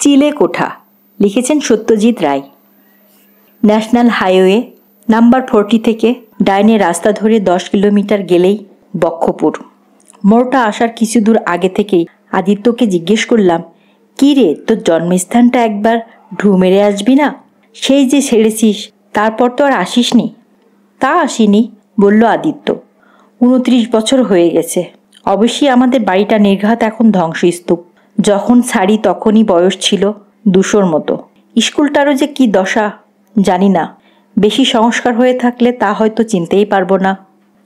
চিলে কোঠা, লিখেছেন Satyajit Ray. National highway number 40 থেকে ডাইনে রাস্তা ধরে 10 কিলোমিটার গেলেই বক্ষপুর। মোড়টা আসার কিছু দূর আগে থেকেই আদিত্যকে জিজ্ঞেস করলাম, কি রে, তোর জন্মস্থানটা একবার ঢু মেরে আসবি না? সেই যে ছেড়েছিস, তারপর তো আর আসিসনি। তা আসিনি, বলল আদিত্য। 29 বছর হয়ে গেছে। অবশ্যই আমাদের বাড়িটা নির্ঘাত এখন ধ্বংসস্তূপ। যখন ছাড়ি তখনই বয়স ছিল 200-র মতো। স্কুলটারও যে কি দশা জানি না। বেশি সংস্কার হয়ে থাকলে তা হয়তো চিনতেই পারবো না।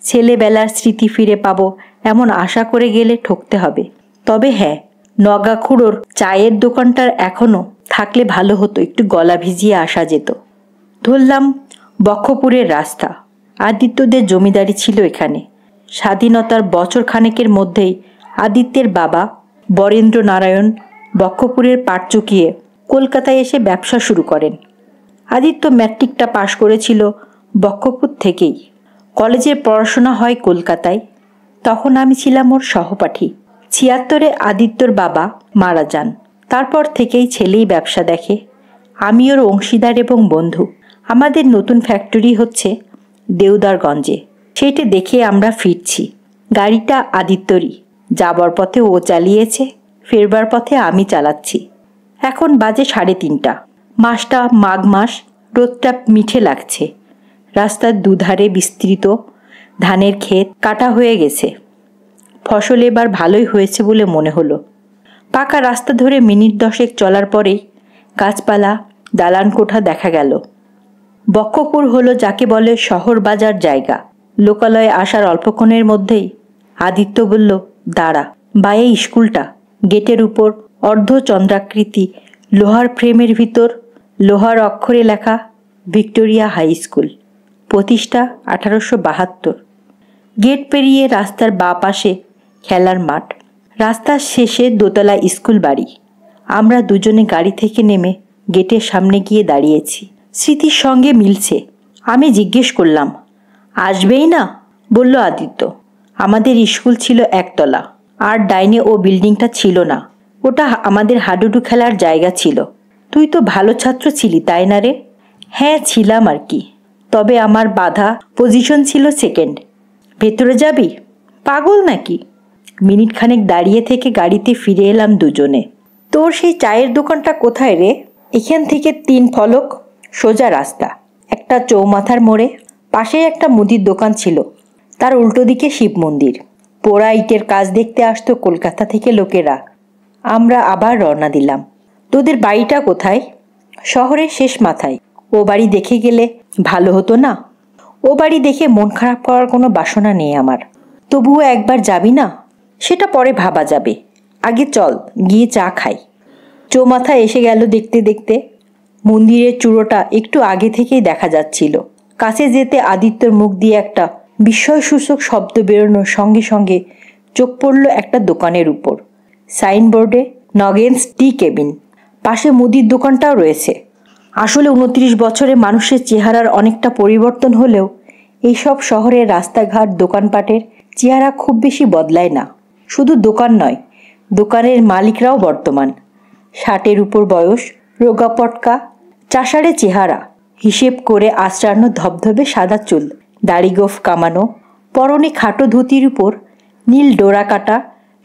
ছেলেবেলার স্মৃতি ফিরে পাবো এমন আশা করে গেলে ঠকতে হবে। তবে হ্যাঁ, নগাখুড়োর চায়ের দোকানটার এখনো থাকলে ভালো হতো, একটু গলা ভিজিয়ে আসা যেত। ধরলাম বক্ষপুরের রাস্তা। আদিত্যদের জমিদারি ছিল এখানে। স্বাধীনতার বছর খানেকের মধ্যেই আদিত্যের বাবা বরেন্দ্র নারায়ণ বক্ষপুরের পাট চুকিয়ে কলকাতায় এসে ব্যবসা শুরু করেন। আদিত্য ম্যাট্রিকটা পাশ করেছিল বক্ষপুর থেকেই। কলেজের পড়াশোনা হয় কলকাতায়। তখন আমি ছিলাম ওর সহপাঠী। 76-এ আদিত্যর বাবা মারা যান। তারপর থেকেই ছেলেই ব্যবসা দেখে। আমি ওর অংশীদার এবং বন্ধু। আমাদের নতুন ফ্যাক্টরি হচ্ছে দেউদারগঞ্জে। সেইটা দেখে আমরা ফিরছি। গাড়িটা আদিত্যরই। যাবার পথে ও চালিয়েছে, ফেরবার পথে আমি চালাচ্ছি। এখন বাজে 3:30। মাসটা মাঘ মাস। রোদটা মিঠে লাগছে। রাস্তার দুধারে বিস্তৃত ধানের ক্ষেত কাটা হয়ে গেছে। ফসল এবার ভালোই হয়েছে বলে মনে হলো। পাকা রাস্তা ধরে মিনিট 10 চলার পরেই গাছপালা, দালান কোঠা দেখা গেল। বক্ষপুর হলো যাকে বলে শহর বাজার জায়গা। লোকালয়ে আসার অল্পক্ষণের মধ্যেই আদিত্য বলল, দাঁড়া, বাইরে স্কুলটা। গেটের উপর অর্ধচন্দ্রাকৃতি লোহার ফ্রেমের ভিতর লোহার অক্ষরে লেখা ভিক্টোরিয়া হাই স্কুল, প্রতিষ্ঠা 1872। গেট পেরিয়ে রাস্তার বাঁ পাশে খেলার মাঠ। রাস্তার শেষে দোতলা স্কুল বাড়ি। আমরা দুজনে গাড়ি থেকে নেমে গেটের সামনে গিয়ে দাঁড়িয়েছি। স্মৃতির সঙ্গে মিলছে। আমি জিজ্ঞেস করলাম, আসবেই না? বলল আদিত্য, আমাদের স্কুল ছিল 1 তলা, আর ডাইনে ও বিল্ডিংটা ছিল না। ওটা আমাদের হাডুডু খেলার জায়গা ছিল। তুই তো ভালো ছাত্র ছিলি, তাই না রে? হ্যাঁ, ছিলাম আর কি। তবে আমার বাধা পজিশন ছিল 2nd। ভেতরে যাবি? পাগল নাকি? মিনিট খানেক দাঁড়িয়ে থেকে গাড়িতে ফিরে এলাম দুজনে। তোর সেই চায়ের দোকানটা কোথায় রে? এখান থেকে 3 ফলক সোজা রাস্তা। একটা চৌমাথার মোড়ে। পাশে একটা মুদির দোকান ছিল। তার উল্টো দিকে শিব মন্দির। পোড়া ইটের কাজ দেখতে আসতো কলকাতা থেকে লোকেরা। আমরা আবার রওনা দিলাম। তোদের বাড়িটা কোথায়? শহরের শেষ মাথায়। ও বাড়ি দেখে গেলে ভালো হতো না? ও বাড়ি দেখে মন খারাপ করার কোনো বাসনা নেই আমার। তবুও একবার যাবি না? সেটা পরে ভাবা যাবে। আগে চল, গিয়ে চা খাই। চৌমাথা এসে গেল দেখতে দেখতে। মন্দিরের চূড়োটা একটু আগে থেকেই দেখা যাচ্ছিল। কাছে যেতে আদিত্যর মুখ দিয়ে একটা বিস্ময়সূচক শব্দ বেরোনোর সঙ্গে সঙ্গে চোখ পড়ল একটা দোকানের উপর। সাইনবোর্ডে নগেন্স টি কেবিন। পাশে মুদির দোকানটাও রয়েছে। আসলে 29 বছরে মানুষের চেহারার অনেকটা পরিবর্তন হলেও এইসব শহরের রাস্তাঘাট, দোকানপাটের চেহারা খুব বেশি বদলায় না। শুধু দোকান নয়, দোকানের মালিকরাও বর্তমান। 60-এর উপর বয়স, রোগা পটকা, চাষারে চেহারা, হিসেব করে আশ্রান্ন ধবধবে সাদা চুল, দাড়ি গোফ কামানো, পরনে খাটো ধুতির উপর নীল ডোরা কাটা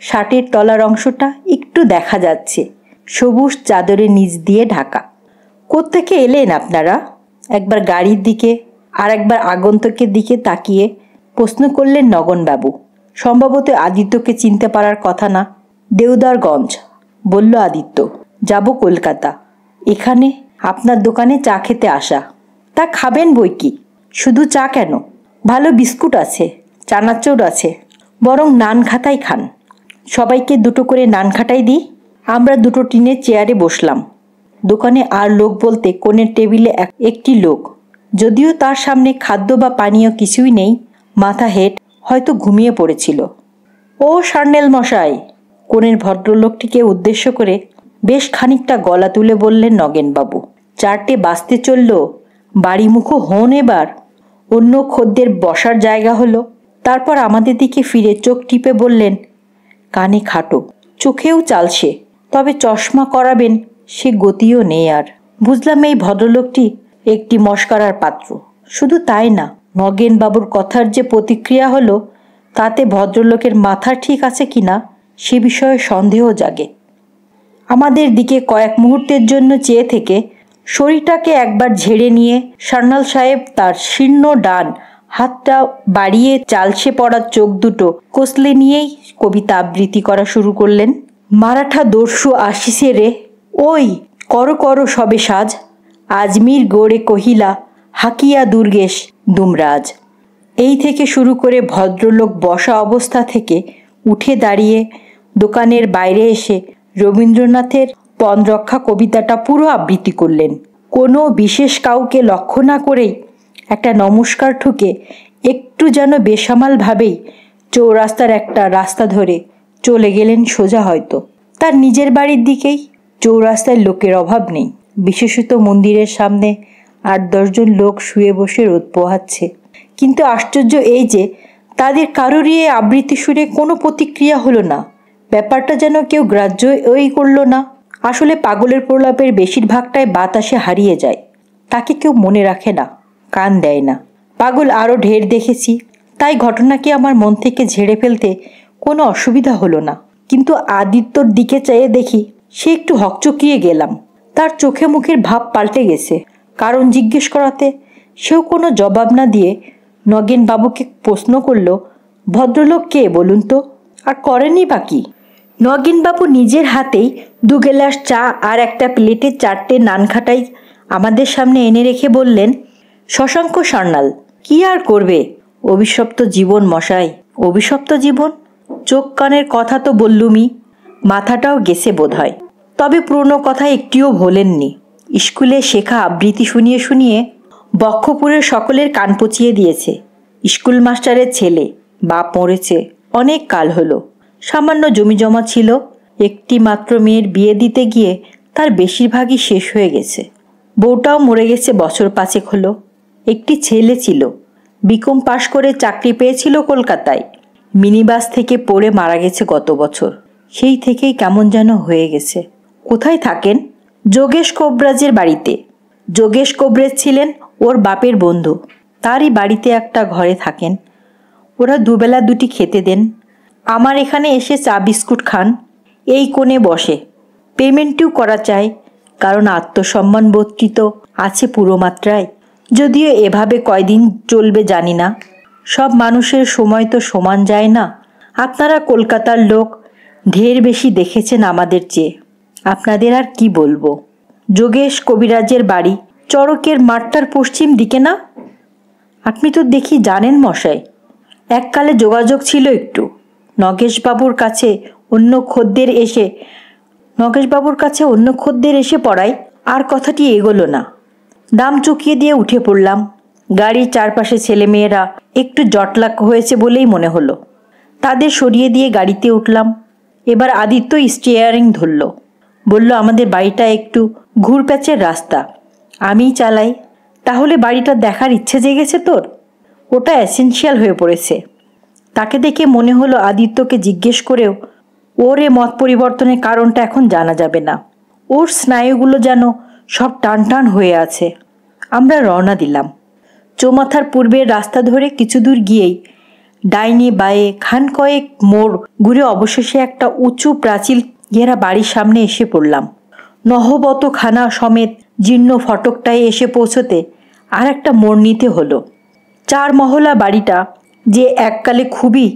শার্টের তলার অংশটা একটু দেখা যাচ্ছে, সবুজ চাদরের নিচ দিয়ে ঢাকা। কোত্থেকে এলেন আপনারা? একবার গাড়ির দিকে আর একবার আগন্তুকের দিকে তাকিয়ে প্রশ্ন করলেন নগনবাবু। সম্ভবত আদিত্যকে চিনতে পারার কথা না। দেউদারগঞ্জ, বলল আদিত্য। যাব কলকাতা। এখানে আপনার দোকানে চা খেতে আসা। তা খাবেন বই কি? শুধু চা কেন? ভালো বিস্কুট আছে, চানাচুর আছে। বরং নান খাটাই খান। সবাইকে 2টো করে নান খাটাই দিই। আমরা 2টো টিনের চেয়ারে বসলাম। দোকানে আর লোক বলতে কোণের টেবিলে একটি লোক। যদিও তার সামনে খাদ্য বা পানীয় কিছুই নেই, মাথা হেঁট, হয়তো ঘুমিয়ে পড়েছিল। ও সার্নেল মশাই, কোণের ভদ্রলোকটিকে উদ্দেশ্য করে বেশ খানিকটা গলা তুলে বললেন নগেনবাবু। 4টে বাজতে চলল, বাড়িমুখো হন এবার। অন্য খদ্দের বসার জায়গা হলো। তারপর আমাদের দিকে ফিরে চোখ টিপে বললেন, কানে খাটো, চোখেও চালসে, তবে চশমা করাবেন সে গতিও নেই আর। বুঝলাম এই ভদ্রলোকটি একটি মস্করার পাত্র। শুধু তাই না, নগেনবাবুর কথার যে প্রতিক্রিয়া হলো তাতে ভদ্রলোকের মাথা ঠিক আছে কিনা সে বিষয়ে সন্দেহ জাগে। আমাদের দিকে কয়েক মুহূর্তের জন্য চেয়ে থেকে শরীরটাকে একবার ঝেড়ে নিয়ে সান্যাল সাহেব তার শীর্ণ ডান হাতটা বাড়িয়ে চালসে পড়া চোখ দুটো কষলে নিয়েই কবিতা আবৃত্তি করা শুরু করলেন। মারাঠা দস্যু আসিছে রে, ওই করো করো সবে সাজ, আজমির গড়ে কহিলা হাকিয়া দুর্গেশ দুমরাজ। এই থেকে শুরু করে ভদ্রলোক বসা অবস্থা থেকে উঠে দাঁড়িয়ে দোকানের বাইরে এসে রবীন্দ্রনাথের পণরক্ষা কবিতাটা পুরো আবৃত্তি করলেন। কোনো বিশেষ কাউকে লক্ষ্য না করেই একটা নমস্কার ঠুকে একটু যেন বেসামালভাবেই চৌরাস্তার একটা রাস্তা ধরে চলে গেলেন সোজা। হয়তো তার নিজের বাড়ির দিকেই। চৌরাস্তায় লোকের অভাব নেই, বিশেষত মন্দিরের সামনে ৮-১০ জন লোক শুয়ে বসে রোদ পোহাচ্ছে। কিন্তু আশ্চর্য এই যে তাদের কারোরই এই আবৃত্তি শুনে কোনো প্রতিক্রিয়া হলো না। ব্যাপারটা যেন কেউ গ্রাহ্যই করল না। আসলে পাগলের প্রলাপের বেশিরভাগটাই বাতাসে হারিয়ে যায়, তাকে কেউ মনে রাখে না, কান দেয় না। পাগল আরও ঢের দেখেছি, তাই ঘটনাকে আমার মন থেকে ঝেড়ে ফেলতে কোনো অসুবিধা হলো না। কিন্তু আদিত্যর দিকে চেয়ে দেখি সে একটু হকচকিয়ে গেলাম। তার চোখে মুখের ভাব পাল্টে গেছে। কারণ জিজ্ঞেস করাতে সেও কোনো জবাব না দিয়ে নগেনবাবুকে প্রশ্ন করল, ভদ্রলোক কে বলুন তো, আর করেনি বা কি? নগেনবাবু নিজের হাতেই 2 গ্লাস চা আর একটা প্লেটে 4টে নানখাটাই আমাদের সামনে এনে রেখে বললেন, শশাঙ্ক সান্যাল। কি আর করবে, অভিশপ্ত জীবন মশাই। অভিশপ্ত জীবন? চোখ কানের কথা তো বললুমই, মাথাটাও গেছে বোধ হয়। তবে পুরনো কথা একটিও ভোলেননি। স্কুলে শেখা আবৃত্তি শুনিয়ে শুনিয়ে বক্ষপুরের সকলের কান পচিয়ে দিয়েছে। স্কুল মাস্টারের ছেলে, বাপ মরেছে, অনেক কাল হলো। সামান্য জমি জমা ছিল, একটি মাত্র মেয়ের বিয়ে দিতে গিয়ে তার বেশিরভাগই শেষ হয়ে গেছে। বউটাও মরে গেছে বছর 5 হলো। একটি ছেলে ছিল, বিকম পাশ করে চাকরি পেয়েছিল কলকাতায়। মিনিবাস থেকে পড়ে মারা গেছে গত বছর। সেই থেকেই কেমন যেন হয়ে গেছে। কোথায় থাকেন? যোগেশ কোবরাজের বাড়িতে। যোগেশ কোবরাজ ছিলেন ওর বাপের বন্ধু, তারই বাড়িতে একটা ঘরে থাকেন। ওরা দুবেলা দুটি খেতে দেন। আমার এখানে এসে চা বিস্কুট খান, এই কোণে বসে। পেমেন্টও করা চাই, কারণ আত্মসম্মান বোধটি তো আছে পুরো মাত্রায়। যদিও এভাবে কয়দিন চলবে জানি না, সব মানুষের সময় তো সমান যায় না। আপনারা কলকাতার লোক, ঢের বেশি দেখেছেন আমাদের চেয়ে। আপনাদের আর কি বলবো। যোগেশ কবিরাজের বাড়ি চড়কের মাঠটার পশ্চিম দিকে না? আপনি তো দেখি জানেন মশাই। এককালে যোগাযোগ ছিল একটু। নগেশবাবুর কাছে অন্য খদ্দের এসে পড়ায় আর কথাটি এগোলো না। দাম চুকিয়ে দিয়ে উঠে পড়লাম। গাড়ির চারপাশে ছেলেমেয়েরা একটু জটলাক হয়েছে বলেই মনে হলো। তাদের সরিয়ে দিয়ে গাড়িতে উঠলাম। এবার আদিত্য স্টিয়ারিং ধরল। বলল, আমাদের বাড়িটা একটু ঘুরপ্যাচের রাস্তা, আমিই চালাই। তাহলে বাড়িটা দেখার ইচ্ছে জেগেছে তোর? ওটা এসেনশিয়াল হয়ে পড়েছে। তাকে দেখে মনে হলো আদিত্যকে জিজ্ঞেস করেও ওর এ মত পরিবর্তনের কারণটা এখন জানা যাবে না। ওর স্নায়ুগুলো যেন সব টান টান হয়ে আছে। আমরা রওনা দিলাম। চৌমাথার পূর্বের রাস্তা ধরে কিছু দূর গিয়েই ডাইনে বায়ে খান কয়েক মোড় ঘুরে অবশেষে একটা উঁচু প্রাচীর ঘেরা বাড়ির সামনে এসে পড়লাম। নহবত খানা সমেত জীর্ণ ফটকটায় এসে পৌঁছতে আর একটা মোড় নিতে হলো। 4 মহলা বাড়িটা যে এককালে খুবই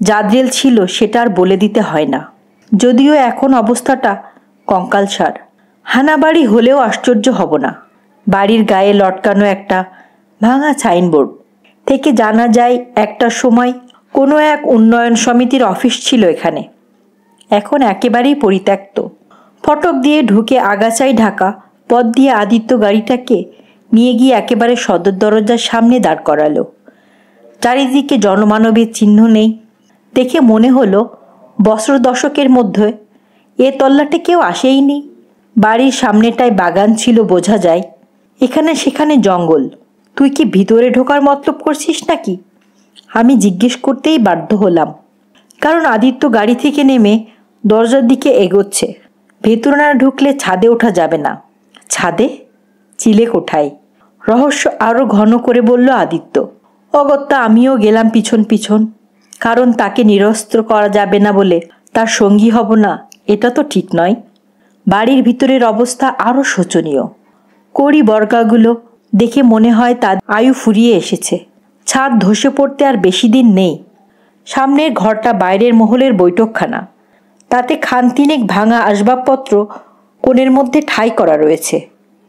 জাদ্রেল ছিল সেটা আর বলে দিতে হয় না। যদিও এখন অবস্থাটা কঙ্কালসার। হানাবাড়ি হলেও আশ্চর্য হব না। বাড়ির গায়ে লটকানো একটা ভাঙা সাইনবোর্ড থেকে জানা যায় একটা সময় কোনো এক উন্নয়ন সমিতির অফিস ছিল এখানে। এখন একেবারেই পরিত্যক্ত। ফটক দিয়ে ঢুকে আগাছায় ঢাকা পথ দিয়ে আদিত্য গাড়িটাকে নিয়ে গিয়ে একেবারে সদর দরজার সামনে দাঁড় করালো। চারিদিকে জনমানবের চিহ্ন নেই। দেখে মনে হলো বছর দশকের মধ্যে এ তল্লাটে কেউ আসেইনি। বাড়ির সামনেটায় বাগান ছিল বোঝা যায়, এখানে সেখানে জঙ্গল। তুই কি ভিতরে ঢোকার মতলব করছিস নাকি? আমি জিজ্ঞেস করতেই বাধ্য হলাম, কারণ আদিত্য গাড়ি থেকে নেমে দরজার দিকে এগোচ্ছে। ভেতরে না ঢুকলে ছাদে ওঠা যাবে না। ছাদে? চিলেকোঠায়। রহস্য আরও ঘন করে বলল আদিত্য। অগত্যা আমিও গেলাম পিছন পিছন, কারণ তাকে নিরস্ত্র করা যাবে না বলে তার সঙ্গী হব না এটা তো ঠিক নয়। বাড়ির ভিতরের অবস্থা আরও শোচনীয়। কড়ি বর্গাগুলো দেখে মনে হয় তার আয়ু ফুরিয়ে এসেছে। ছাদ ধসে পড়তে আর বেশি দিন নেই। সামনের ঘরটা বাইরের মহলের বৈঠকখানা, তাতে খানতিনেক ভাঙা আসবাবপত্র কোণের মধ্যে ঠাঁই করা রয়েছে।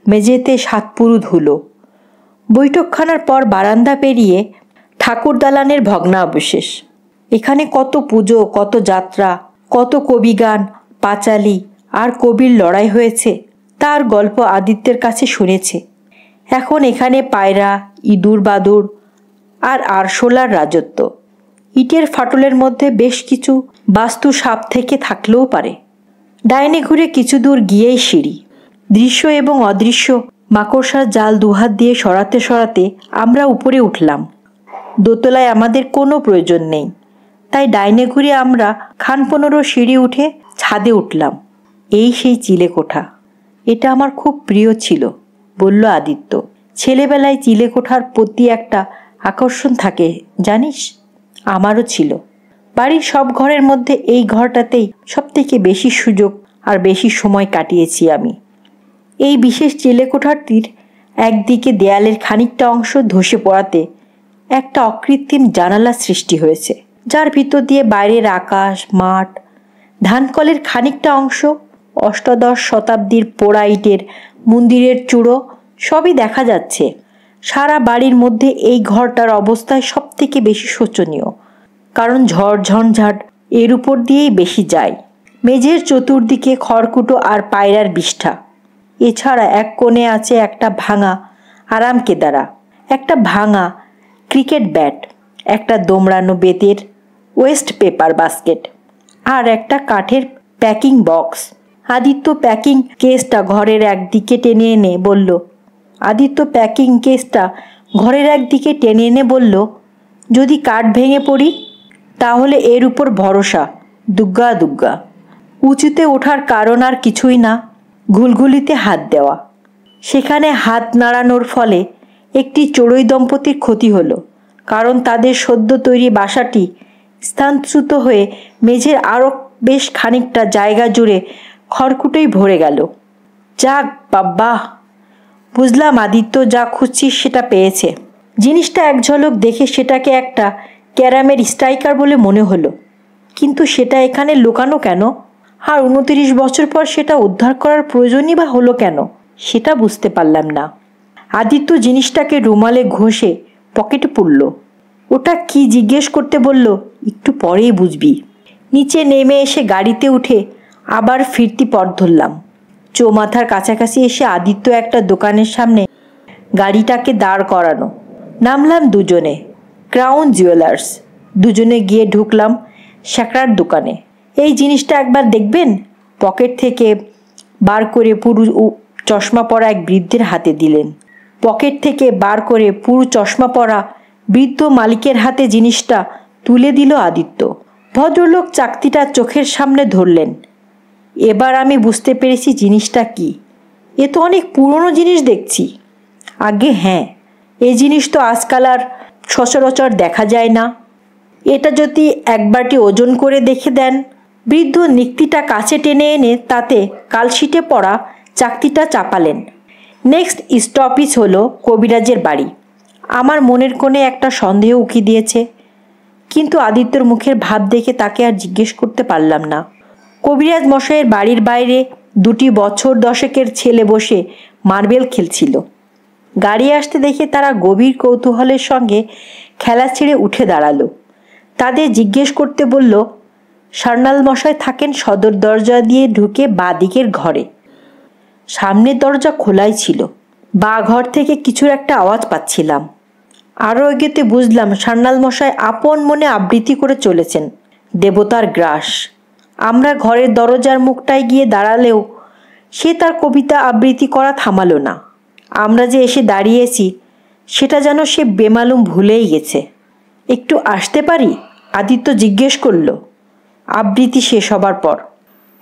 মেঝেতে সাতপুরু ধুলো। বৈঠকখানার পর বারান্দা পেরিয়ে ঠাকুর দালানের ভগ্নাবশেষ। এখানে কত পুজো, কত যাত্রা, কত কবিগান, পাঁচালি আর কবির লড়াই হয়েছে তার গল্প আদিত্যের কাছে শুনেছে। এখন এখানে পায়রা, ইঁদুর বাদুর আর আরশোলার রাজত্ব। ইটের ফাটলের মধ্যে বেশ কিছু বাস্তু সাপ থেকে থাকলেও পারে। ডাইনে ঘুরে কিছু দূর গিয়েই সিঁড়ি। দৃশ্য এবং অদৃশ্য মাকড়সার জাল দুহাত দিয়ে সরাতে সরাতে আমরা উপরে উঠলাম। দোতলায় আমাদের কোনো প্রয়োজন নেই, তাই ডাইনে ঘুরে আমরা 15 সিঁড়ি উঠে ছাদে উঠলাম। এই সেই চিলেকোঠা। এটা আমার খুব প্রিয় ছিল, বলল আদিত্য। ছেলেবেলায় চিলেকোঠার প্রতি একটা আকর্ষণ থাকে জানিস। আমারও ছিল। বাড়ির সব ঘরের মধ্যে এই ঘরটাতেই সবথেকে বেশি সুযোগ আর বেশি সময় কাটিয়েছি আমি। এই বিশেষ চিলেকোঠাটির একদিকে দেয়ালের খানিকটা অংশ ধসে পড়াতে একটা অকৃত্রিম জানালা সৃষ্টি হয়েছে, যার ভিতর দিয়ে বাইরের আকাশ, মাঠ, ধানকলের খানিকটা অংশ, অষ্টাদশ শতাব্দীর পোড়া ইটের মন্দিরের চূড়ো সবই দেখা যাচ্ছে। সারা বাড়ির মধ্যে এই ঘরটার অবস্থায় সব থেকে বেশি শোচনীয়, কারণ ঝড় ঝঞ্ঝাট এর উপর দিয়েই বেশি যায়। মেঝের চতুর্দিকে খড়কুটো আর পায়রার বিষ্ঠা। এছাড়া এক কোণে আছে একটা ভাঙা আরাম কেদারা, একটা ভাঙা ক্রিকেট ব্যাট, একটা দোমড়ানো বেতের ওয়েস্ট পেপার বাস্কেট আর একটা কাঠের প্যাকিং বক্স। আদিত্য প্যাকিং কেসটা ঘরের একদিকে টেনে এনে বলল, যদি কাঠ ভেঙে পড়ি তাহলে এর উপর ভরসা, দুগ্গা দুগ্গা। উঁচুতে ওঠার কারণ আর কিছুই না, ঘুলঘুলিতে হাত দেওয়া। সেখানে হাত নাড়ানোর ফলে একটি চড়ুই দম্পতির ক্ষতি হলো, কারণ তাদের সদ্য তৈরি বাসাটি স্থানচ্যুত হয়ে মেঝের আরও বেশ খানিকটা জায়গা জুড়ে খড়কুটোই ভরে গেল। যাক বাবা, বুঝলাম আদিত্য যা খুঁজছিস সেটা পেয়েছে। জিনিসটা এক ঝলক দেখে সেটাকে একটা ক্যারামের স্ট্রাইকার বলে মনে হলো, কিন্তু সেটা এখানে লুকানো কেন? আর 29 বছর পর সেটা উদ্ধার করার প্রয়োজনই বা হলো কেন, সেটা বুঝতে পারলাম না। আদিত্য জিনিসটাকে রুমালে ঘষে পকেটে পুরল। ওটা কি জিজ্ঞেস করতে বলল একটু পরেই বুঝবি। নিচে নেমে এসে গাড়িতে উঠে আবার ফিরতি পথ ধরলাম। চৌমাথার কাছাকাছি এসে আদিত্য একটা দোকানের সামনে গাড়িটাকে দাঁড় করানো। নামলাম দুজনে, ক্রাউন জুয়েলার্স। দুজনে গিয়ে ঢুকলাম শ্যাকরার দোকানে। এই জিনিসটা একবার দেখবেন, পকেট থেকে বার করে পুরু চশমা পরা এক বৃদ্ধের হাতে দিলেন। পকেট থেকে বার করে পুরু চশমা পরা বৃদ্ধ মালিকের হাতে জিনিসটা তুলে দিল আদিত্য। ভদ্রলোক চাকতিটা চোখের সামনে ধরলেন। এবার আমি বুঝতে পেরেছি জিনিসটা কি। এ তো অনেক পুরনো জিনিস দেখছি। আগে হ্যাঁ, এই জিনিস তো আজকাল আর সচরাচর দেখা যায় না। এটা যদি একবারটি ওজন করে দেখে দেন। বৃদ্ধ নিক্তিটা কাছে টেনে এনে তাতে কালশিটে পড়া চাকতিটা চাপালেন। নেক্সট স্টপিজ হলো কবিরাজের বাড়ি। আমার মনের কোণে একটা সন্দেহ উকি দিয়েছে, কিন্তু আদিত্যর মুখের ভাব দেখে তাকে আর জিজ্ঞেস করতে পারলাম না। কবিরাজ মশাইয়ের বাড়ির বাইরে 2 বছর দশেকের ছেলে বসে মার্বেল খেলছিল। গাড়ি আসতে দেখে তারা গভীর কৌতূহলের সঙ্গে খেলা ছেড়ে উঠে দাঁড়ালো। তাদের জিজ্ঞেস করতে বলল, সার্নাল মশাই থাকেন সদর দরজা দিয়ে ঢুকে বাঁ দিকের ঘরে। সামনের দরজা খোলাই ছিল। বাঁ ঘর থেকে কিছুর একটা আওয়াজ পাচ্ছিলাম। আরও এগোতে বুঝলাম সার্নাল মশাই আপন মনে আবৃত্তি করে চলেছেন দেবতার গ্রাস। আমরা ঘরের দরজার মুখটায় গিয়ে দাঁড়ালেও সে তার কবিতা আবৃত্তি করা থামালো না। আমরা যে এসে দাঁড়িয়েছি সেটা যেন সে বেমালুম ভুলেই গেছে। একটু আসতে পারি? আদিত্য জিজ্ঞেস করল আবৃত্তি শেষ হবার পর।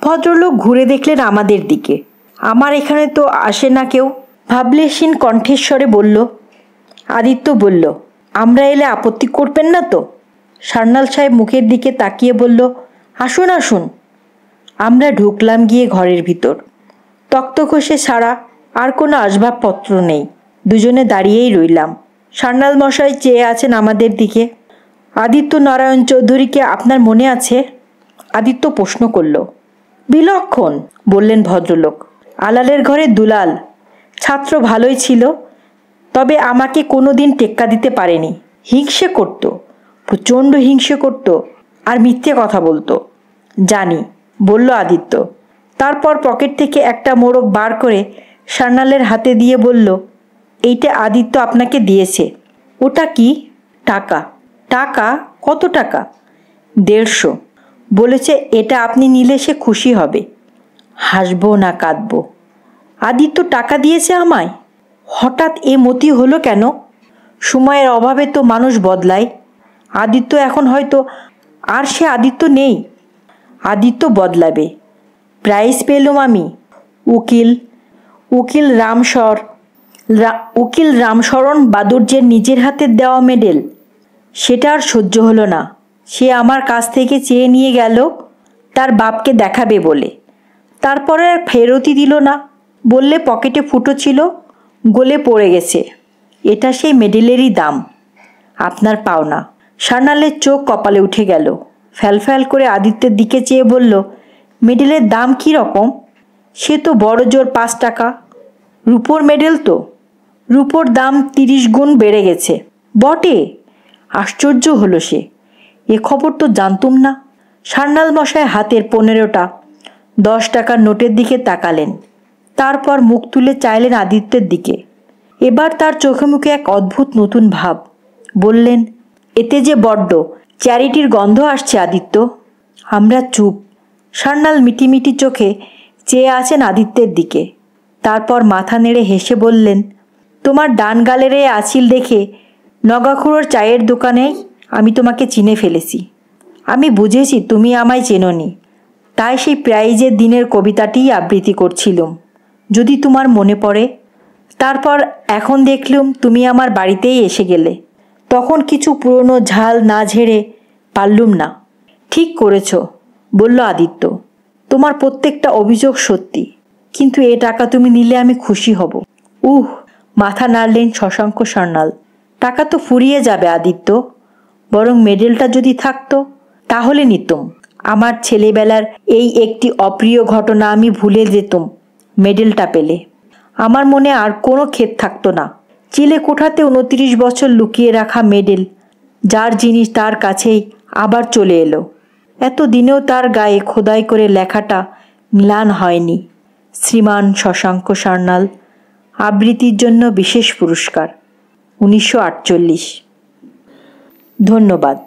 ভদ্রলোক ঘুরে দেখলেন আমাদের দিকে। আমার এখানে তো আসে না কেউ। ভাবলেশীন কণ্ঠেশ্বরে বলল। আদিত্য বলল, আমরা এলে আপত্তি করবেন না তো? সান্যাল সাহেব মুখের দিকে তাকিয়ে বলল, আসুন আসুন। আমরা ঢুকলাম গিয়ে ঘরের ভিতর। তক্তঘোষে ছাড়া আর কোনো আসবাবপত্র নেই। দুজনে দাঁড়িয়েই রইলাম। সান্যাল মশাই চেয়ে আছেন আমাদের দিকে। আদিত্য নারায়ণ চৌধুরীকে আপনার মনে আছে? আদিত্য প্রশ্ন করল। বিলক্ষণ, বললেন ভদ্রলোক। আলালের ঘরে দুলাল। ছাত্র ভালোই ছিল, তবে আমাকে কোনো দিন টেক্কা দিতে পারেনি। হিংসে করত, প্রচণ্ড হিংসে করত, আর মিথ্যে কথা বলতো। জানি, বলল আদিত্য। তারপর পকেট থেকে একটা মোড়ক বার করে সান্যালের হাতে দিয়ে বলল, এইটা আদিত্য আপনাকে দিয়েছে। ওটা কি? টাকা। টাকা? কত টাকা? 150। বলেছে এটা আপনি নিলে সে খুশি হবে। হাসবো না কাঁদবো? আদিত্য টাকা দিয়েছে আমায়? হঠাৎ এ মতি হলো কেন? সময়ের অভাবে তো মানুষ বদলায়। আদিত্য এখন হয়তো আর সে আদিত্য নেই। আদিত্য বদলাবে। প্রাইজ পেলুম আমি। উকিল রামশরণ বাদুর্যের নিজের হাতে দেওয়া মেডেল। সেটা আর সহ্য হলো না। সে আমার কাছ থেকে চেয়ে নিয়ে গেল তার বাপকে দেখাবে বলে। তারপরে আর ফেরতই দিল না। বললে পকেটে ফুটো ছিল, গলে পড়ে গেছে। এটা সেই মেডেলেরই দাম। আপনার পাওনা। সান্যালের চোখ কপালে উঠে গেল। ফ্যালফ্যাল করে আদিত্যের দিকে চেয়ে বলল, মেডেলের দাম কী রকম? সে তো বড় জোর 5 টাকা। রূপোর মেডেল তো। রূপোর দাম 30 গুণ বেড়ে গেছে। বটে? আশ্চর্য হলো সে। এ খবর তো জানতুম না। সান্যাল মশাই হাতের 15টা 10 টাকার নোটের দিকে তাকালেন। তারপর মুখ তুলে চাইলেন আদিত্যের দিকে। এবার তার চোখে মুখে এক অদ্ভুত নতুন ভাব। বললেন, এতে যে বড্ড চ্যারিটির গন্ধ আসছে আদিত্য। আমরা চুপ। সান্যাল মিটিমিটি চোখে চেয়ে আছেন আদিত্যের দিকে। তারপর মাথা নেড়ে হেসে বললেন, তোমার ডান গালের এ আঁচিল দেখে নগাখুড়োর চায়ের দোকানেই আমি তোমাকে চিনে ফেলেছি। আমি বুঝেছি তুমি আমায় চেনোনি, তাই সেই প্রাইজের দিনের কবিতাটিই আবৃত্তি করছিলুম, যদি তোমার মনে পড়ে। তারপর এখন দেখলুম তুমি আমার বাড়িতেই এসে গেলে। তখন কিছু পুরনো ঝাল না ঝেড়ে পারলুম না। ঠিক করেছ, বলল আদিত্য। তোমার প্রত্যেকটা অভিযোগ সত্যি, কিন্তু এ টাকা তুমি নিলে আমি খুশি হব। মাথা নাড়লেন শশাঙ্ক সান্যাল। টাকা তো ফুরিয়ে যাবে আদিত্য, বরং মেডেলটা যদি থাকতো তাহলে নিতুম। আমার ছেলেবেলার এই একটি অপ্রিয় ঘটনা আমি ভুলে যেতুম মেডেলটা পেলে। আমার মনে আর কোনো ক্ষেত থাকতো না। চিলে কোঠাতে 29 বছর লুকিয়ে রাখা মেডেল, যার জিনিস তার কাছেই আবার চলে এলো। এত দিনেও তার গায়ে খোদাই করে লেখাটা ম্লান হয়নি, শ্রীমান শশাঙ্ক সান্যাল, আবৃত্তির জন্য বিশেষ পুরস্কার, 1948। ধন্যবাদ।